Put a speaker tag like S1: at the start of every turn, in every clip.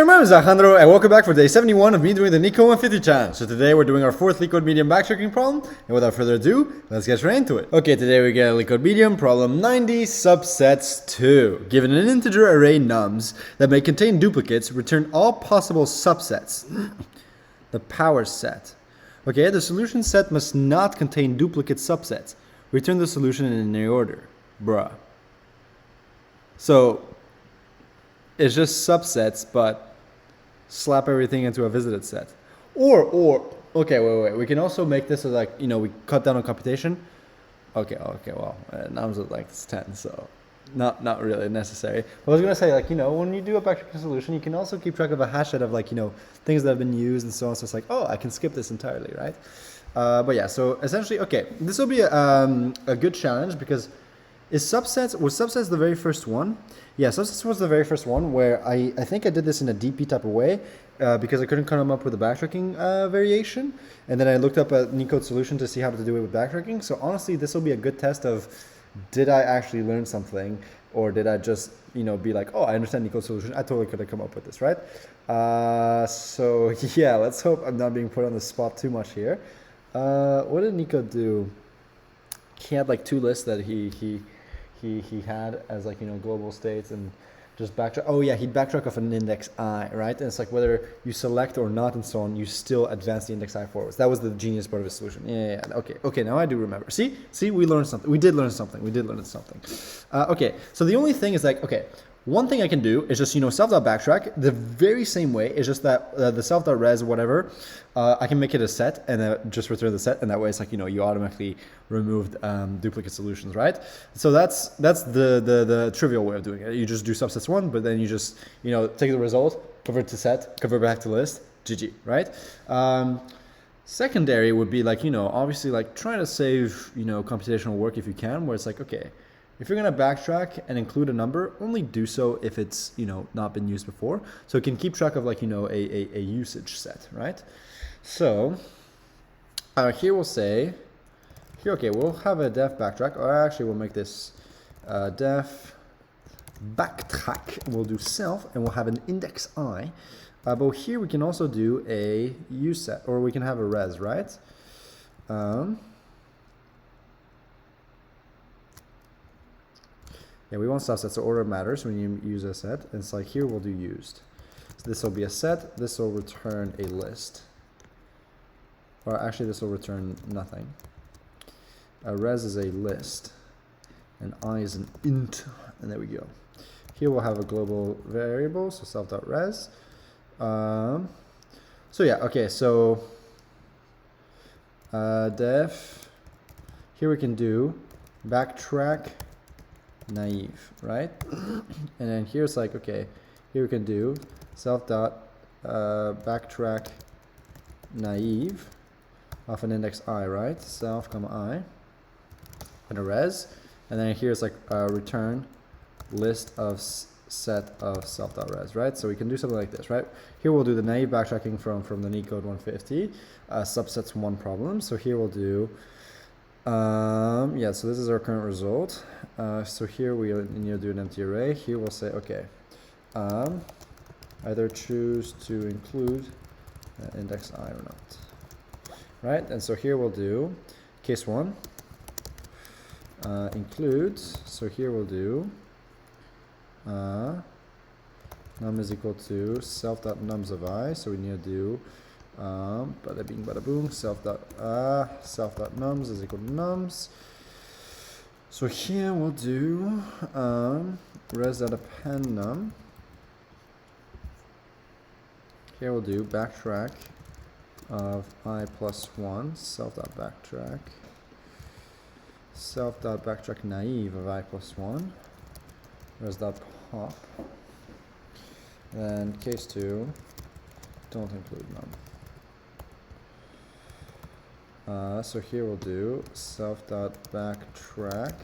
S1: my name is Alejandro, and welcome back for day 71 of me doing the NeetCode 150 challenge. So today we're doing our fourth LeetCode medium backtracking problem, and without further ado, let's get right into it. Okay, today we get a LeetCode medium, problem 90, subsets 2. Given an integer array nums that may contain duplicates, return all possible subsets. The power set. Okay, the solution set must not contain duplicate subsets. Return the solution in any order. Bruh. So it's just subsets, but slap everything into a visited set. Or, okay, wait. We can also make this as like, we cut down on computation. Okay, well, nums are like it's 10, so not really necessary. But I was gonna say, like, when you do a backtracking solution, you can also keep track of a hash set of like, things that have been used and so on. So it's like, oh, I can skip this entirely, right? But yeah, so essentially, okay, this will be a good challenge because was subsets the very first one? Yeah, subsets was the very first one where I think I did this in a DP type of way because I couldn't come up with a backtracking variation. And then I looked up a NeetCode solution to see how to do it with backtracking. So honestly, this will be a good test of, did I actually learn something, or did I just, be like, oh, I understand NeetCode solution. I totally could have come up with this, right? So yeah, let's hope I'm not being put on the spot too much here. What did NeetCode do? He had like two lists that he had as like, global states and just backtrack. Oh yeah, he'd backtrack off an index I, right? And it's like whether you select or not and so on, you still advance the index I forwards. That was the genius part of his solution. Yeah. Okay, now I do remember. See, we learned something. We did learn something. Okay, so the only thing is like, okay, one thing I can do is just, self.backtrack the very same way. It's just that the self.res whatever, I can make it a set and just return the set. And that way it's like, you automatically removed duplicate solutions, right? So that's the trivial way of doing it. You just do subsets 1, but then you just, take the result, convert to set, convert back to list, GG, right? Secondary would be like, obviously like trying to save, computational work if you can, where it's like, okay, if you're going to backtrack and include a number, only do so if it's, not been used before. So it can keep track of like, a usage set, right? So here we'll say, okay, we'll have a def backtrack, or actually we'll make this def backtrack. We'll do self and we'll have an index I. But here we can also do a use set, or we can have a res, right? Yeah, we want subsets, so order matters when you use a set. And it's like here we'll do used. So this will be a set, this will return a list. Or actually this will return nothing. A res is a list, and I is an int, and there we go. Here we'll have a global variable, so self.res. So yeah, okay, so def, here we can do backtrack naive, right? And then here's like, okay, here we can do self.backtrack naive of an index I, right? Self comma I and a res, and then here's like return list of set of self.res, right? So we can do something like this, right? Here we'll do the naive backtracking from the NeetCode 150 subsets 1 problem. So here we'll do yeah, so this is our current result. So here we need to do an empty array. Here we'll say, okay, either choose to include index I or not, right? And so here we'll do case 1, include. So here we'll do num is equal to self.nums of I. So we need to do bada bing bada boom, self.nums is equal to nums. So here we'll do res.append num. Here we'll do backtrack of I plus 1, self.backtrack naive of I plus 1, res.pop. Then case 2, don't include num. So here we'll do self.backtrack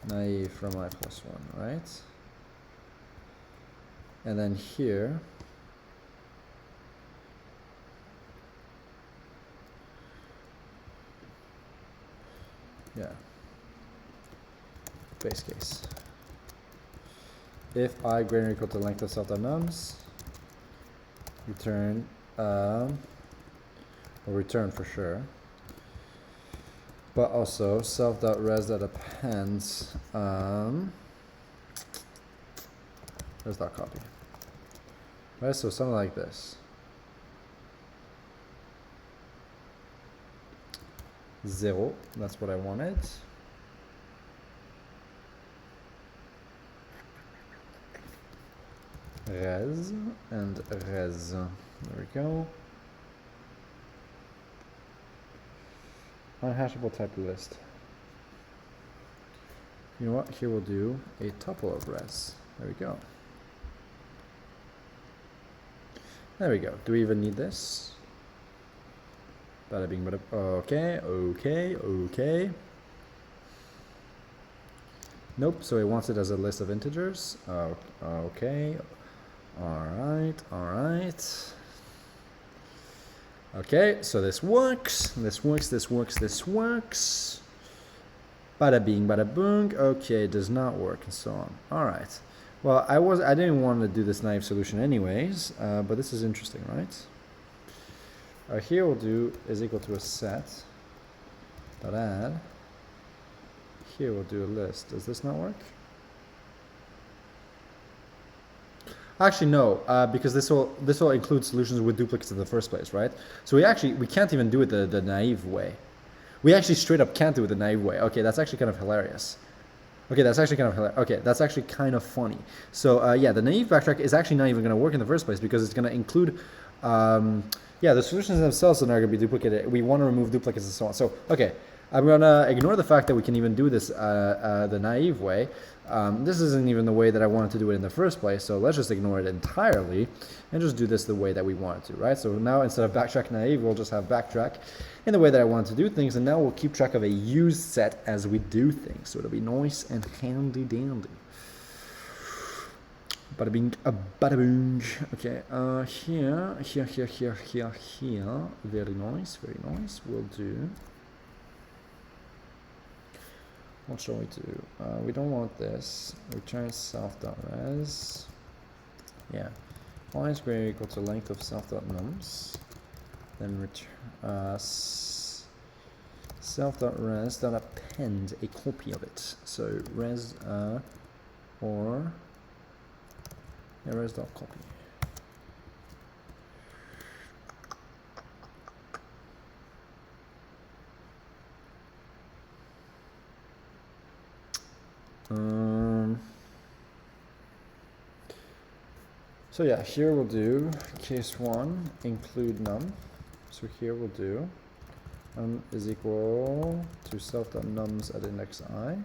S1: naive from I plus 1, right? And then here, yeah, base case. If I greater than or equal to length of self.nums, return, or return for sure. But also self.res.appends res.copy. Right, so something like this. 0, that's what I wanted. Res and res. There we go. Unhashable type list. You know what? Here we'll do a tuple of res. There we go. There we go. Do we even need this? Bada bing, bada. Okay, okay, okay. Nope, so it wants it as a list of integers. Okay. Alright, alright. Okay, so this works. This works, this works, this works. Bada bing, bada boom. Okay, it does not work, and so on. Alright. Well, I didn't want to do this naive solution anyways, but this is interesting, right? Here we'll do is equal to a set dot add. Here we'll do a list. Does this not work? Actually, no, because this will include solutions with duplicates in the first place, right? So we can't even do it the naive way. We actually straight up can't do it the naive way. Okay, that's actually kind of hilarious. Okay, that's actually kind of hilarious. Okay, that's actually kind of funny. So yeah, the naive backtrack is actually not even going to work in the first place because it's going to include, yeah, the solutions themselves are not going to be duplicated. We want to remove duplicates and so on. So okay, I'm going to ignore the fact that we can even do this the naive way. This isn't even the way that I wanted to do it in the first place, so let's just ignore it entirely and just do this the way that we wanted to, right? So now instead of backtrack naive, we'll just have backtrack in the way that I wanted to do things, and now we'll keep track of a used set as we do things, so it'll be nice and handy dandy. Bada bing, bada boom. Okay, here, very nice, we'll do. What shall we do? We don't want this. Return self.res. Yeah. Y is greater or equal to length of self.nums. Then return self.res.append a copy of it. So res or res.copy. So yeah, here we'll do case 1 include num. So here we'll do num is equal to self.nums at index I.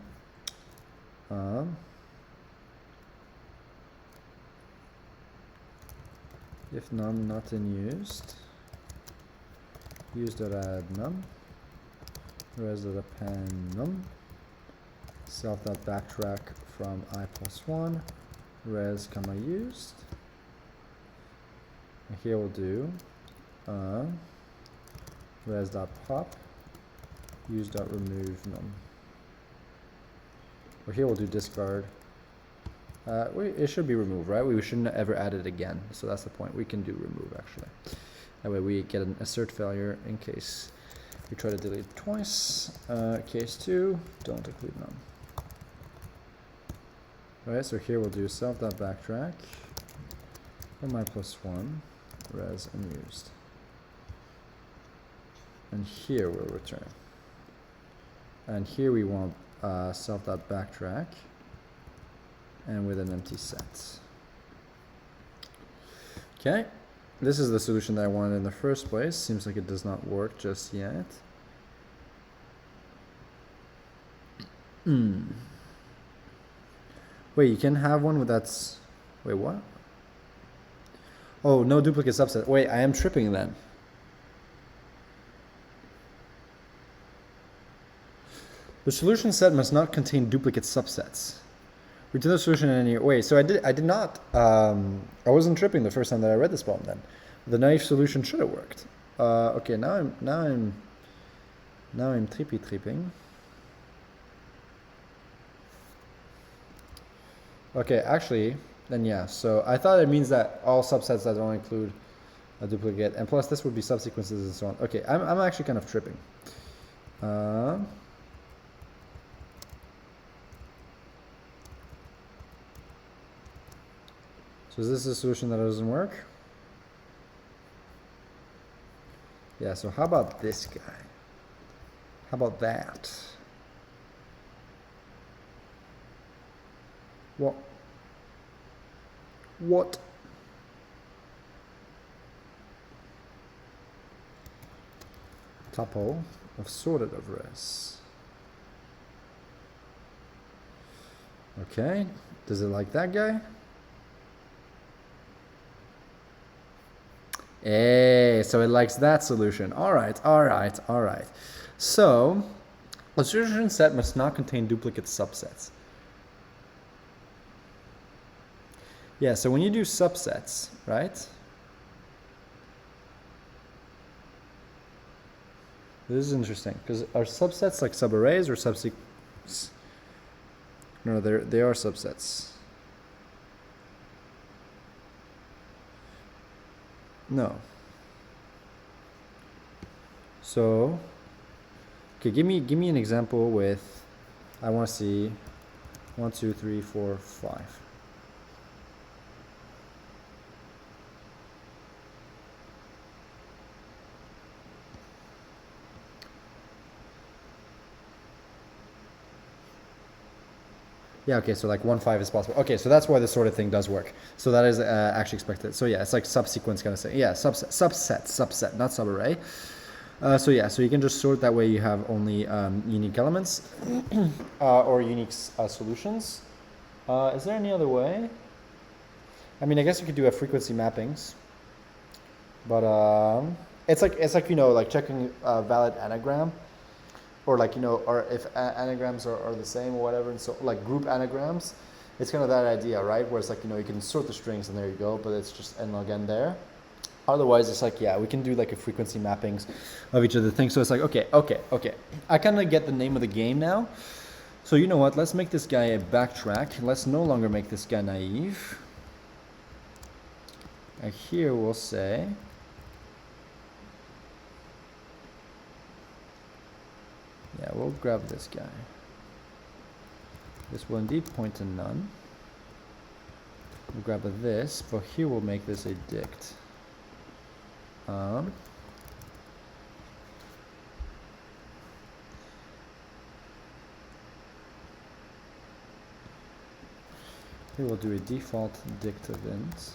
S1: If num not in used.add num, res.append num, self.backtrack from I plus 1, res comma used. And here we'll do res.pop, use.remove num. Or here we'll do discard. It should be removed, right? We shouldn't ever add it again. So that's the point. We can do remove actually. That way we get an assert failure in case we try to delete it twice. Case 2, don't include num. Alright, so here we'll do self.backtrack from I plus 1, res unused. And here we'll return. And here we want self.backtrack and with an empty set. Okay, this is the solution that I wanted in the first place. Seems like it does not work just yet. Wait, you can have one with that's. Wait, what? Oh, no duplicate subset. Wait, I am tripping then. The solution set must not contain duplicate subsets. Return the solution in any way. So I did not. I wasn't tripping the first time that I read this problem. Then, the naive solution should have worked. Okay, now I'm tripping. Okay, actually, then yeah. So I thought it means that all subsets that don't include a duplicate, and plus this would be subsequences and so on. Okay, I'm actually kind of tripping. So is this a solution that doesn't work? Yeah, so how about this guy? How about that? What? What? Tuple of sorted of res. Okay, does it like that guy? Hey, so it likes that solution. All right, all right, all right. So, a solution set must not contain duplicate subsets. Yeah, so when you do subsets, right? This is interesting because are subsets like subarrays or subsequences? No, they are subsets. No. So, okay, give me an example with, I want to see 1, 2, 3, 4, 5. Yeah, okay, so like 1, 5 is possible. Okay, so that's why this sort of thing does work. So that is actually expected. So yeah, it's like subsequence kind of thing. Yeah, subset, not subarray. So yeah, so you can just sort that way. You have only unique elements or unique solutions. Is there any other way? I mean, I guess you could do a frequency mappings, but it's like you know, like checking a valid anagram, or like you know, or if anagrams are the same or whatever, and so like group anagrams, it's kind of that idea, right? Where it's like you know, you can sort the strings and there you go, but it's just n log n there. Otherwise, it's like, yeah, we can do like a frequency mappings of each of the things. So it's like, okay. I kind of get the name of the game now. So you know what? Let's make this guy a backtrack. Let's no longer make this guy naive. And here we'll say, yeah, we'll grab this guy. This will indeed point to none. We'll grab this, but here we'll make this a dict. Here we'll do a default dict event.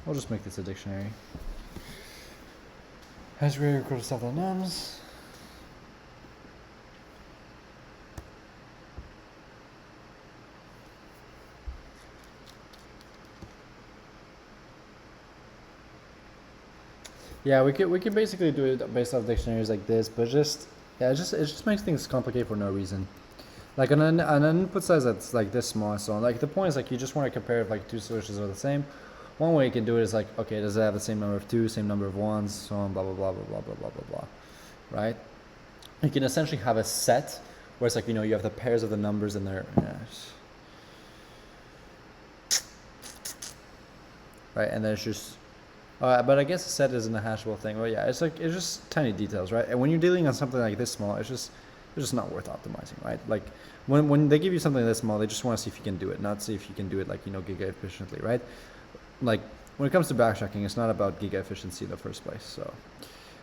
S1: I'll just make this a dictionary. Has we record stuff on nums. Yeah, we could basically do it based off dictionaries like this, but just yeah, it just makes things complicated for no reason. Like an input size that's like this small and so on. Like the point is like you just want to compare if like two solutions are the same. One way you can do it is like, okay, does it have the same number of 2, same number of 1s, so on, blah, blah, blah, blah, blah, blah, blah, blah, blah, right? You can essentially have a set where it's like, you know, you have the pairs of the numbers in there. Right, and then it's just, but I guess a set isn't a hashable thing. Well, yeah, it's like, it's just tiny details, right? And when you're dealing on something like this small, it's just not worth optimizing, right? Like when they give you something this small, they just want to see if you can do it, not see if you can do it like, you know, giga efficiently, right? Like when it comes to backtracking, it's not about giga efficiency in the first place. So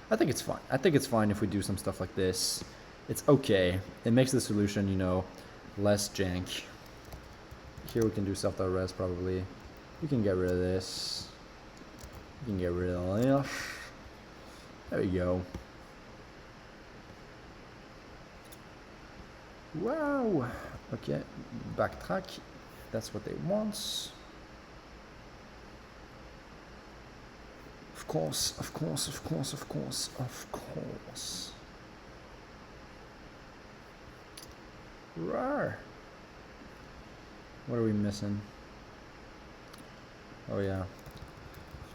S1: I think it's fine. I think it's fine if we do some stuff like this. It's okay. It makes the solution, you know, less jank. Here we can do self.res probably. We can get rid of this. We can get rid of this. There we go. Wow. Okay. Backtrack. That's what they want. Of course, of course, of course, of course, of course. Rawr. What are we missing? Oh yeah.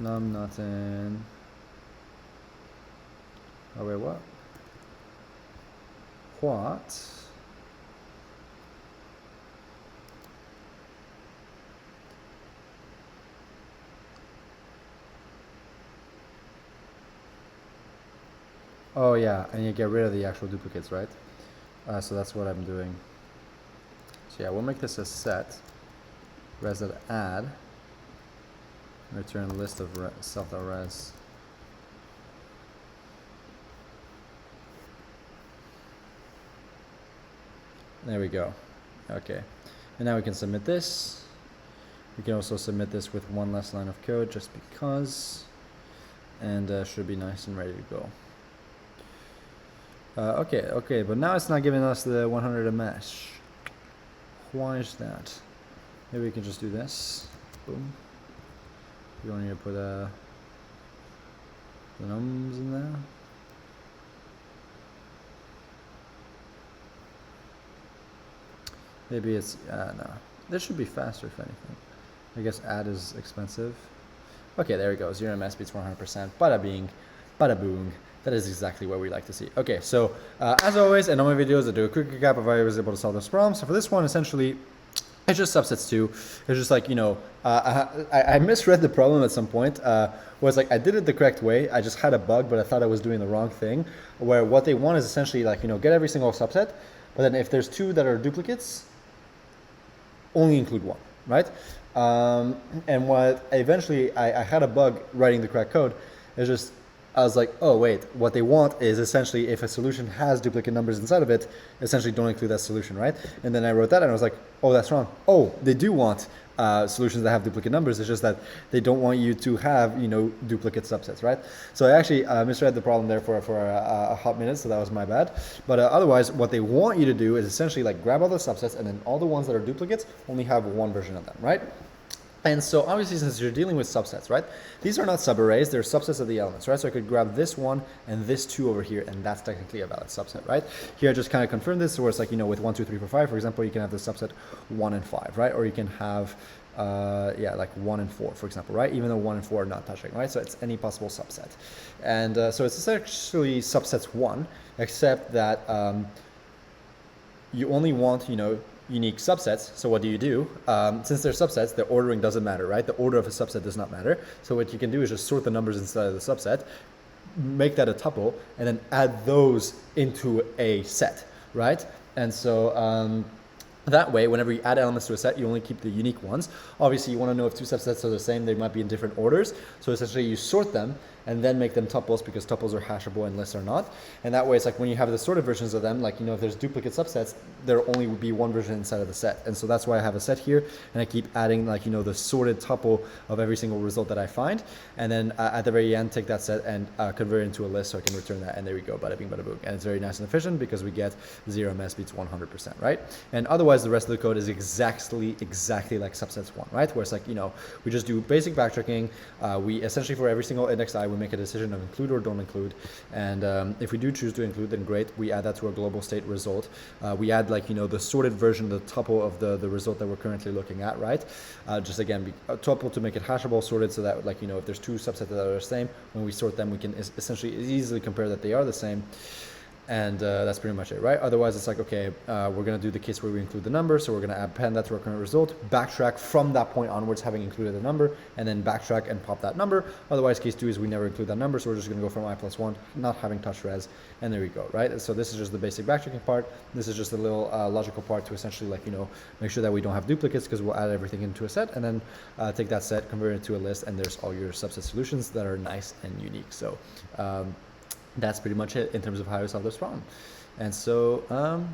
S1: Num nothing. Oh wait, what? What? Oh yeah, and you get rid of the actual duplicates, right? So that's what I'm doing. So yeah, we'll make this a set. Res.add. Return list of self.res. There we go. Okay. And now we can submit this. We can also submit this with one less line of code just because. And should be nice and ready to go. Okay, but now it's not giving us the 100 mesh. Why is that? Maybe we can just do this. Boom. You don't need to put the nums in there. Maybe it's, no. This should be faster if anything. I guess add is expensive. Okay, there we go. 0 ms beats 100%. Bada bing, bada boom. That is exactly what we like to see. Okay, so as always, in all my videos, I do a quick recap of how I was able to solve this problem. So for this one, essentially, it's just subsets 2. It's just like, you know, I misread the problem at some point. Where it's like I did it the correct way. I just had a bug, but I thought I was doing the wrong thing. Where what they want is essentially like, you know, get every single subset. But then if there's 2 that are duplicates, only include 1, right? And what eventually I had a bug writing the correct code. It's just, I was like, oh wait, what they want is essentially if a solution has duplicate numbers inside of it, essentially don't include that solution, right? And then I wrote that and I was like, oh, that's wrong. Oh, they do want solutions that have duplicate numbers. It's just that they don't want you to have, you know, duplicate subsets, right? So I actually misread the problem there for a hot minute, so that was my bad. But otherwise, what they want you to do is essentially like grab all the subsets and then all the ones that are duplicates only have one version of them, right? And so obviously, since you're dealing with subsets, right? These are not subarrays, they're subsets of the elements, right? So I could grab this one and this 2 over here, and that's technically a valid subset, right? Here I just kind of confirmed this, where it's like, you know, with 1, 2, 3, 4, 5, for example, you can have the subset 1 and 5, right? Or you can have, yeah, like 1 and 4, for example, right? Even though 1 and 4 are not touching, right? So it's any possible subset. And so it's essentially subsets 1, except that you only want, you know, unique subsets. So what do? Since they're subsets, the ordering doesn't matter, right? The order of a subset does not matter. So what you can do is just sort the numbers inside of the subset, make that a tuple, and then add those into a set, right? And so that way, whenever you add elements to a set, you only keep the unique ones. Obviously, you want to know if 2 subsets are the same, they might be in different orders. So essentially, you sort them and then make them tuples, because tuples are hashable and lists are not. And that way, it's like when you have the sorted versions of them, like, you know, if there's duplicate subsets, there only would be one version inside of the set. And so that's why I have a set here, and I keep adding, like, you know, the sorted tuple of every single result that I find. And then at the very end, take that set and convert it into a list so I can return that. And there we go, bada bing, bada boom. And it's very nice and efficient because we get 0 ms beats 100%, right? And otherwise, the rest of the code is exactly like subsets 1, right? Where it's like, you know, we just do basic backtracking. We essentially, for every single index I, we make a decision of include or don't include. And if we do choose to include, then great. We add that to our global state result. We add, like, you know, the sorted version, the tuple of the result that we're currently looking at, right? Just again, a tuple to make it hashable, sorted, so that, like, you know, if there's 2 subsets that are the same, when we sort them, we can essentially easily compare that they are the same. And that's pretty much it, right? Otherwise, it's like, okay, we're going to do the case where we include the number. So we're going to append that to our current result, backtrack from that point onwards, having included the number, and then backtrack and pop that number. Otherwise, case 2 is we never include that number. So we're just going to go from I+1, not having touched res. And there we go, right? So this is just the basic backtracking part. This is just a little logical part to essentially, like, you know, make sure that we don't have duplicates, because we'll add everything into a set, and then take that set, convert it to a list, and there's all your subset solutions that are nice and unique. So that's pretty much it in terms of how to solve this problem. And so,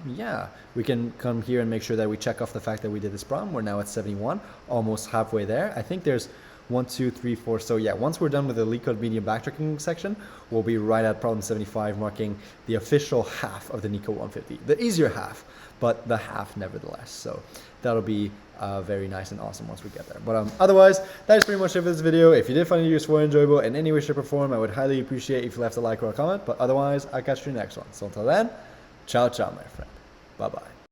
S1: yeah, we can come here and make sure that we check off the fact that we did this problem. We're now at 71, almost halfway there. I think there's 1, 2, 3, 4. So yeah, once we're done with the NeetCode medium backtracking section, we'll be right at problem 75, marking the official half of the NeetCode 150. The easier half, but the half nevertheless. So that'll be very nice and awesome once we get there. But otherwise, that is pretty much it for this video. If you did find it useful or enjoyable in any way, shape, or form, I would highly appreciate if you left a like or a comment. But otherwise, I'll catch you in the next one. So until then, ciao, ciao, my friend. Bye-bye.